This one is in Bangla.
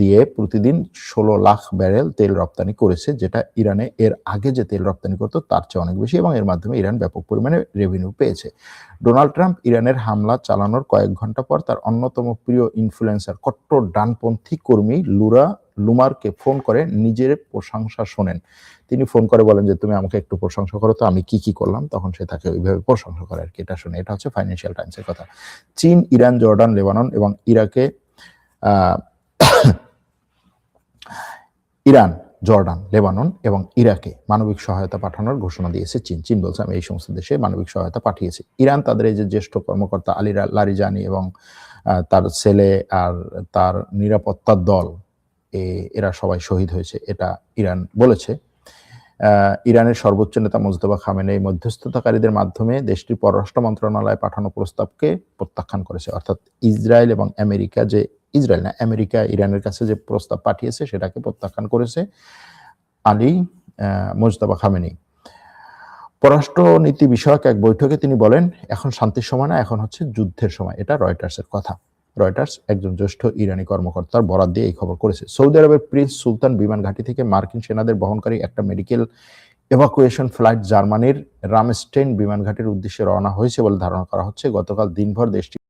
দিয়ে প্রতিদিন 16 লাখ ব্যারেল তেল রপ্তানি করেছে, যেটা ইরানে এর আগে যে তেল রপ্তানি করতো তার চেয়ে অনেক বেশি, এবং এর মাধ্যমে ইরান ব্যাপক পরিমাণে রেভিনিউ পেয়েছে। ডোনাল্ড ট্রাম্প ইরানের হামলা চালানোর কয়েক ঘন্টা পর তার অন্যতম প্রিয় ইনফ্লুয়েন্সার কট্টর ডানপন্থী কর্মী লুমারকে ফোন করে নিজের প্রশংসা শোনেন। তিনি ফোন করে বলেন যে, তুমি আমাকে একটু প্রশংসা করো তো আমি কি করলাম। তখন সে তাকে ওইভাবে প্রশংসা করে আর কি। এটা শুনে, এটা হচ্ছে ফাইন্যান্সিয়াল টাইমসের কথা। চীন, ইরান, জর্ডান, লেবানন এবং ইরাকে ইরান, জর্ডান, লেবানন এবং ইরাকে মানবিক সহায়তা পাঠানোর ঘোষণা দিয়েছে চীন। চীন বলছে, আমি এই সমস্ত দেশে মানবিক সহায়তা পাঠিয়েছি। ইরান তাদের এই যে জ্যেষ্ঠ কর্মকর্তা আলী লারিজানি এবং তার ছেলে আর তার নিরাপত্তার দল, এরা সবাই শহীদ হয়েছে, এটা ইরান বলেছে। ইরানের সর্বোচ্চ নেতা মুজতবা খামেনেই মধ্যস্থতাকারীদের মাধ্যমে দেশটির পররাষ্ট্র মন্ত্রণালয়ে পাঠানো প্রস্তাবকে প্রত্যাখ্যান করেছে। অর্থাৎ ইসরায়েল এবং আমেরিকা আমেরিকা ইরানের কাছে যে প্রস্তাব পাঠিয়েছে সেটাকে প্রত্যাখ্যান করেছে মুজতবা খামেনি। পররাষ্ট্রনীতি বিষয়ক এক বৈঠকে তিনি বলেন, এখন শান্তির সময় না, এখন হচ্ছে যুদ্ধের সময়। এটা রয়টার্সের কথা। রয়টার্স একজন জ্যেষ্ঠ ইরানি কর্মকর্তার বরাত দিয়ে এই খবর করেছে। সৌদি আরবের প্রিন্স সুলতান বিমান ঘাঁটি থেকে মার্কিন সেনাদের বহনকারী একটা মেডিকেল এভাকুয়েশন ফ্লাইট জার্মানির রামস্টেইন বিমান ঘাঁটির উদ্দেশ্যে রওনা হয়েছে বলে ধারণা করা হচ্ছে। গতকাল দিনভর দেশটি